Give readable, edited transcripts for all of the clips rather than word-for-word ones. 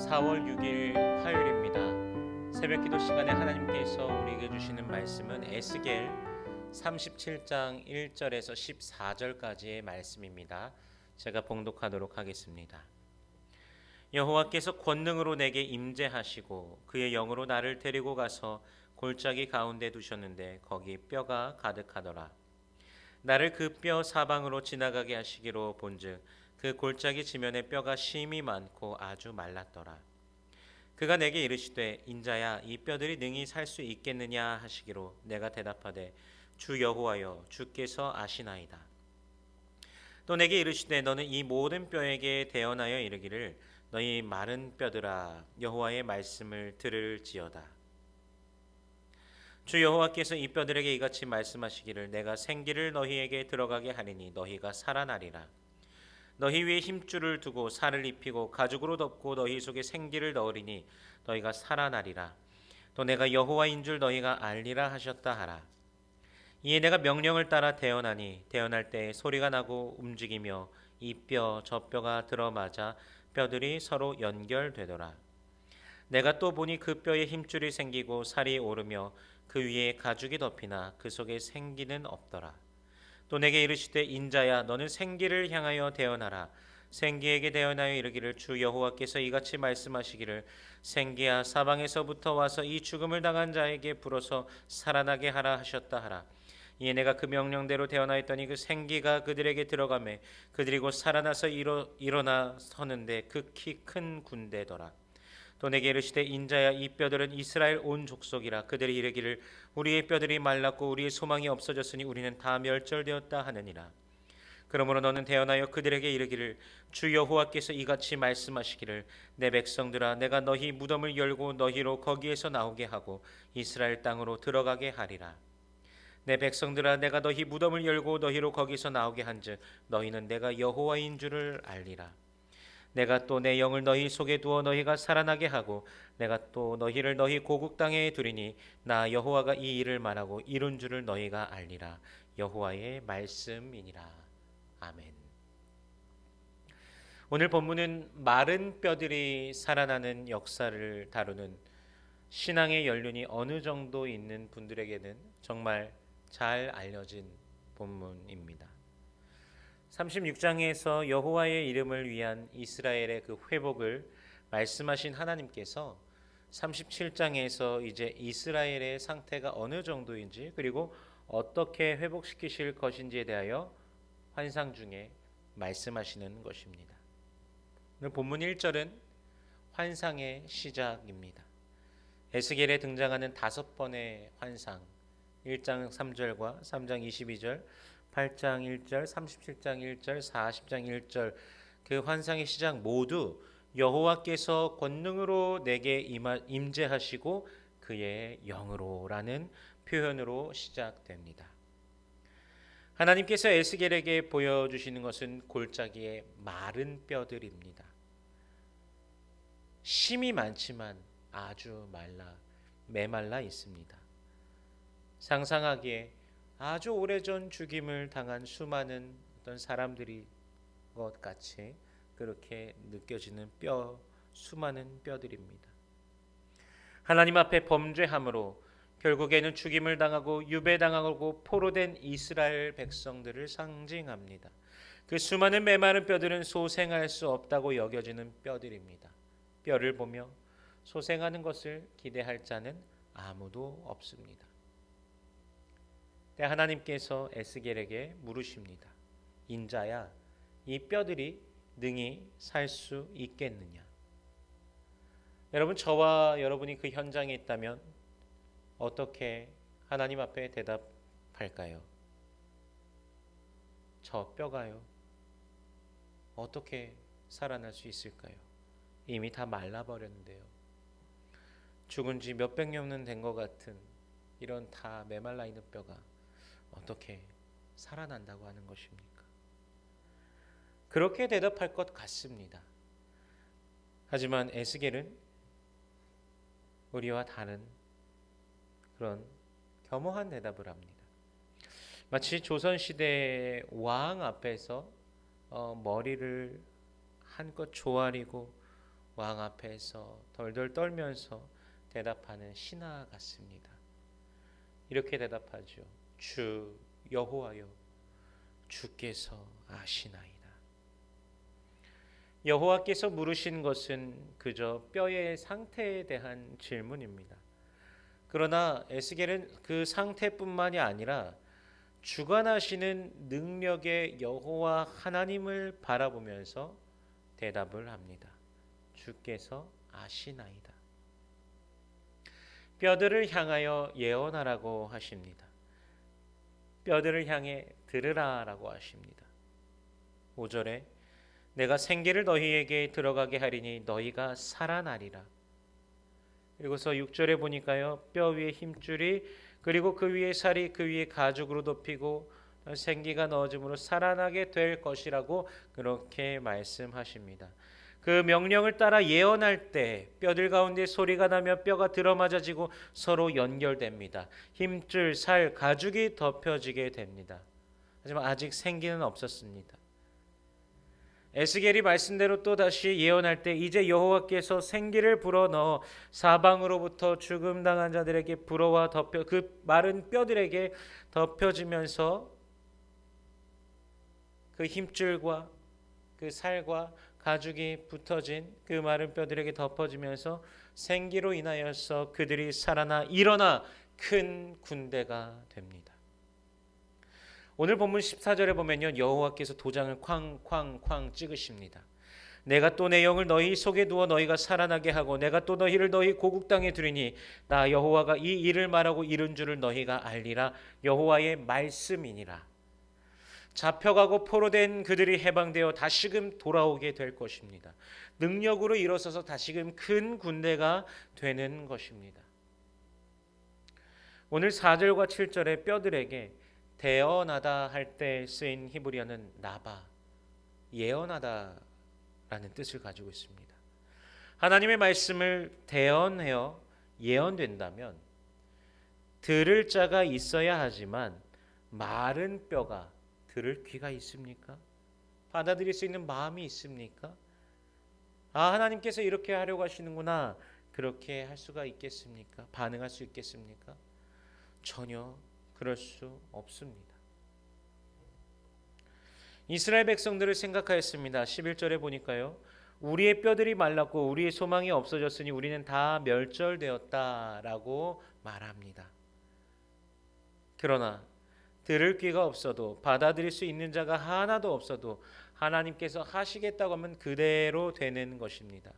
4월 6일 화요일입니다. 새벽기도 시간에 하나님께서 우리에게 주시는 말씀은 에스겔 37장 1절에서 14절까지의 말씀입니다. 제가 봉독하도록 하겠습니다. 여호와께서 권능으로 내게 임재하시고 그의 영으로 나를 데리고 가서 골짜기 가운데 두셨는데 거기 뼈가 가득하더라. 나를 그 뼈 사방으로 지나가게 하시기로 본즉 그 골짜기 지면에 뼈가 심이 많고 아주 말랐더라. 그가 내게 이르시되 인자야 이 뼈들이 능히 살 수 있겠느냐 하시기로 내가 대답하되 주 여호와여 주께서 아시나이다. 또 내게 이르시되 너는 이 모든 뼈에게 대언하여 이르기를 너희 마른 뼈들아 여호와의 말씀을 들을지어다. 주 여호와께서 이 뼈들에게 이같이 말씀하시기를 내가 생기를 너희에게 들어가게 하리니 너희가 살아나리라. 너희 위에 힘줄을 두고 살을 입히고 가죽으로 덮고 너희 속에 생기를 넣으리니 너희가 살아나리라. 또 내가 여호와인 줄 너희가 알리라 하셨다 하라. 이에 내가 명령을 따라 대언하니 대언할 때 소리가 나고 움직이며 이 뼈 저 뼈가 들어맞아 뼈들이 서로 연결되더라. 내가 또 보니 그 뼈에 힘줄이 생기고 살이 오르며 그 위에 가죽이 덮이나 그 속에 생기는 없더라. 또 내게 이르시되 인자야 너는 생기를 향하여 대언하라. 생기에게 대언하여 이르기를 주 여호와께서 이같이 말씀하시기를 생기야 사방에서부터 와서 이 죽음을 당한 자에게 불어서 살아나게 하라 하셨다 하라. 이에 내가 그 명령대로 대언하였더니 그 생기가 그들에게 들어가매 그들이 곧 살아나서 일어나 서는데 극히 큰 군대더라. 또 내게 이르시되 인자야 이 뼈들은 이스라엘 온 족속이라. 그들이 이르기를 우리의 뼈들이 말랐고 우리의 소망이 없어졌으니 우리는 다 멸절되었다 하느니라. 그러므로 너는 대언하여 그들에게 이르기를 주 여호와께서 이같이 말씀하시기를 내 백성들아 내가 너희 무덤을 열고 너희로 거기에서 나오게 하고 이스라엘 땅으로 들어가게 하리라. 내 백성들아 내가 너희 무덤을 열고 너희로 거기서 나오게 한즉 너희는 내가 여호와인 줄을 알리라. 내가 또 내 영을 너희 속에 두어 너희가 살아나게 하고 내가 또 너희를 너희 고국 땅에 두리니 나 여호와가 이 일을 말하고 이룬 줄을 너희가 알리라. 여호와의 말씀이니라. 아멘. 오늘 본문은 마른 뼈들이 살아나는 역사를 다루는 신앙의 연륜이 어느 정도 있는 분들에게는 정말 잘 알려진 본문입니다. 36장에서 여호와의 이름을 위한 이스라엘의 그 회복을 말씀하신 하나님께서 37장에서 이제 이스라엘의 상태가 어느 정도인지 그리고 어떻게 회복시키실 것인지에 대하여 환상 중에 말씀하시는 것입니다. 오늘 본문 1절은 환상의 시작입니다. 에스겔에 등장하는 5번의 환상 1장 3절과 3장 22절 8장 1절, 37장 1절, 40장 1절 그 환상의 시작 모두 여호와께서 권능으로 내게 임재하시고 그의 영으로라는 표현으로 시작됩니다. 하나님께서 에스겔에게 보여주시는 것은 골짜기의 마른 뼈들입니다. 심이 많지만 아주 메말라 있습니다. 상상하기에 아주 오래전 죽임을 당한 수많은 어떤 사람들이 것 같이 그렇게 느껴지는 수많은 뼈들입니다. 하나님 앞에 범죄함으로 결국에는 죽임을 당하고 유배당하고 포로된 이스라엘 백성들을 상징합니다. 그 수많은 메마른 뼈들은 소생할 수 없다고 여겨지는 뼈들입니다. 뼈를 보며 소생하는 것을 기대할 자는 아무도 없습니다. 하나님께서 에스겔에게 물으십니다. 인자야, 이 뼈들이 능히 살 수 있겠느냐? 여러분, 저와 여러분이 그 현장에 있다면 어떻게 하나님 앞에 대답할까요? 저 뼈가요? 어떻게 살아날 수 있을까요? 이미 다 말라버렸는데요. 죽은 지 몇백 년은 된 것 같은 이런 다 메말라 있는 뼈가 어떻게 살아난다고 하는 것입니까? 그렇게 대답할 것 같습니다. 하지만 에스겔은 우리와 다른 그런 겸허한 대답을 합니다. 마치 조선시대 왕 앞에서 머리를 한껏 조아리고 왕 앞에서 덜덜 떨면서 대답하는 신하 같습니다. 이렇게 대답하죠. 주 여호와여, 주께서 아시나이다. 여호와께서 물으신 것은 그저 뼈의 상태에 대한 질문입니다. 그러나 에스겔은 그 상태뿐만이 아니라 주관하시는 능력의 여호와 하나님을 바라보면서 대답을 합니다. 주께서 아시나이다. 뼈들을 향하여 예언하라고 하십니다. 뼈들을 향해 들으라라고 하십니다. 5절에 내가 생기를 너희에게 들어가게 하리니 너희가 살아나리라. 그리고서 6절에 보니까요. 뼈 위에 힘줄이 그리고 그 위에 살이 그 위에 가죽으로 덮이고 생기가 넣어짐으로 살아나게 될 것이라고 그렇게 말씀하십니다. 그 명령을 따라 예언할 때 뼈들 가운데 소리가 나며 뼈가 들어맞아지고 서로 연결됩니다. 힘줄, 살, 가죽이 덮여지게 됩니다. 하지만 아직 생기는 없었습니다. 에스겔이 말씀대로 또 다시 예언할 때 이제 여호와께서 생기를 불어넣어 사방으로부터 죽음 당한 자들에게 불어와 덮여 그 마른 뼈들에게 덮여지면서 그 힘줄과 그 살과 가죽이 붙어진 그 마른 뼈들에게 덮어지면서 생기로 인하여서 그들이 살아나 일어나 큰 군대가 됩니다. 오늘 본문 14절에 보면요. 여호와께서 도장을 쾅쾅쾅 찍으십니다. 내가 또 내 영을 너희 속에 두어 너희가 살아나게 하고 내가 또 너희를 너희 고국 땅에 두리니 나 여호와가 이 일을 말하고 이룬 줄을 너희가 알리라. 여호와의 말씀이니라. 잡혀가고 포로된 그들이 해방되어 다시금 돌아오게 될 것입니다. 능력으로 일어서서 다시금 큰 군대가 되는 것입니다. 오늘 4절과 7절의 뼈들에게 대언하다 할 때 쓰인 히브리어는 나바, 예언하다라는 뜻을 가지고 있습니다. 하나님의 말씀을 대언하여 예언된다면 들을 자가 있어야 하지만 마른 뼈가 들을 귀가 있습니까? 받아들일 수 있는 마음이 있습니까? 하나님께서 이렇게 하려고 하시는구나. 그렇게 할 수가 있겠습니까? 반응할 수 있겠습니까? 전혀 그럴 수 없습니다. 이스라엘 백성들을 생각하였습니다. 11절에 보니까요. 우리의 뼈들이 말랐고 우리의 소망이 없어졌으니 우리는 다 멸절되었다라고 말합니다. 그러나 들을 귀가 없어도 받아들일 수 있는 자가 하나도 없어도 하나님께서 하시겠다고 하면 그대로 되는 것입니다.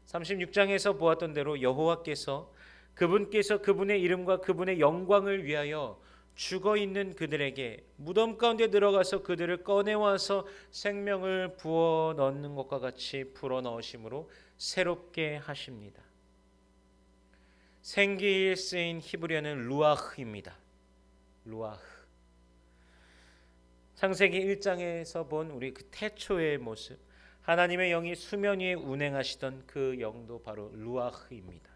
36장에서 보았던 대로 여호와께서 그분께서 그분의 이름과 그분의 영광을 위하여 죽어있는 그들에게 무덤 가운데 들어가서 그들을 꺼내와서 생명을 부어 넣는 것과 같이 불어 넣으심으로 새롭게 하십니다. 생기에 쓰인 히브리어는 루아흐입니다. 루아흐. 창세기 1장에서 본 우리 그 태초의 모습, 하나님의 영이 수면 위에 운행하시던 그 영도 바로 루아흐입니다.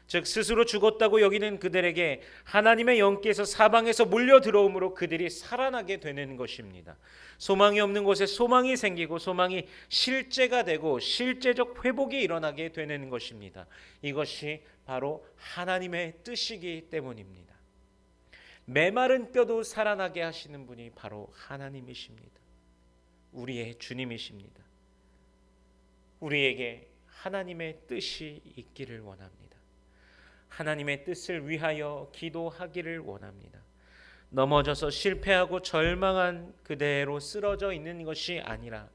즉 스스로 죽었다고 여기는 그들에게 하나님의 영께서 사방에서 몰려 들어옴으로 그들이 살아나게 되는 것입니다. 소망이 없는 곳에 소망이 생기고 소망이 실제가 되고 실제적 회복이 일어나게 되는 것입니다. 이것이 바로 하나님의 뜻이기 때문입니다. 메마른 뼈도 살아나게 하시는 분이 바로 하나님이십니다. 우리의 주님이십니다. 우리에게 하나님의 뜻이 있기를 원합니다. 하나님의 뜻을 위하여 기도하기를 원합니다. 넘어져서 실패하고 절망한 그대로 쓰러져 있는 것이 아니라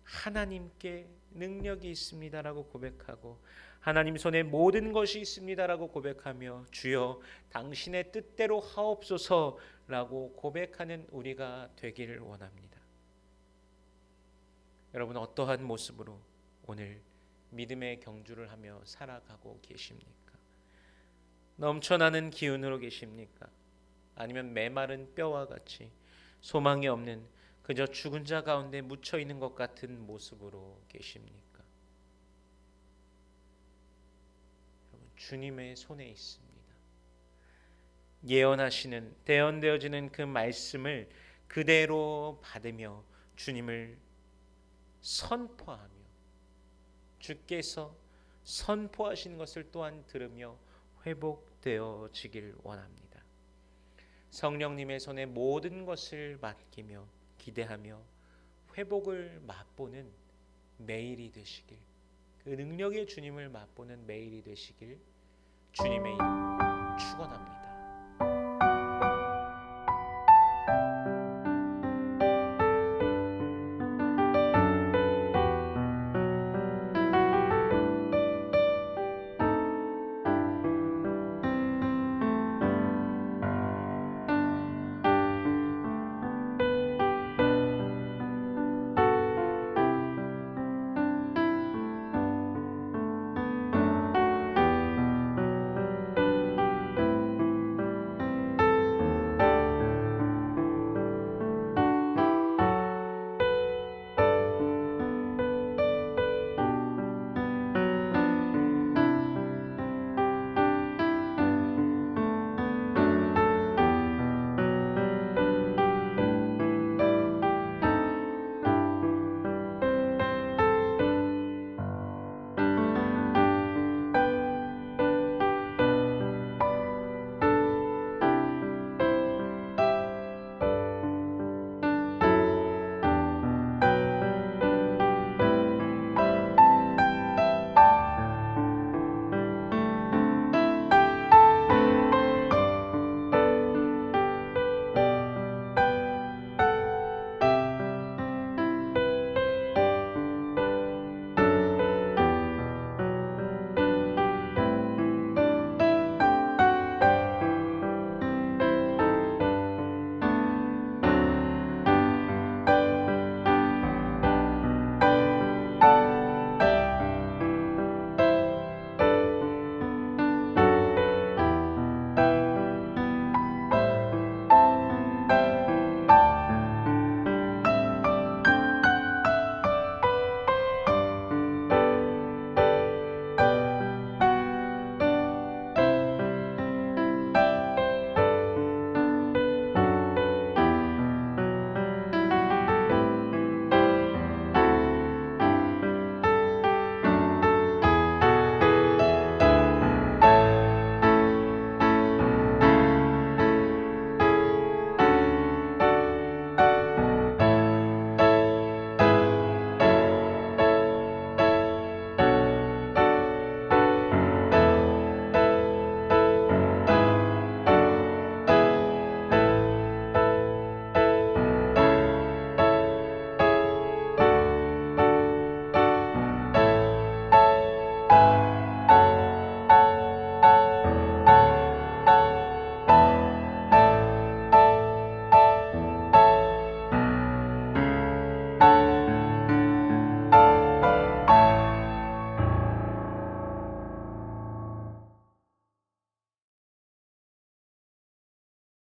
하나님께 능력이 있습니다라고 고백하고 하나님 손에 모든 것이 있습니다라고 고백하며 주여 당신의 뜻대로 하옵소서라고 고백하는 우리가 되기를 원합니다. 여러분 어떠한 모습으로 오늘 믿음의 경주를 하며 살아가고 계십니까? 넘쳐나는 기운으로 계십니까? 아니면 메마른 뼈와 같이 소망이 없는 그저 죽은 자 가운데 묻혀 있는 것 같은 모습으로 계십니까? 여러분 주님의 손에 있습니다. 예언하시는 대언되어지는 그 말씀을 그대로 받으며 주님을 선포하며 주께서 선포하시는 것을 또한 들으며 회복되어지길 원합니다. 성령님의 손에 모든 것을 맡기며 기대하며 회복을 맛보는 매일이 되시길, 그 능력의 주님을 맛보는 매일이 되시길 주님의 이름으로 축원합니다.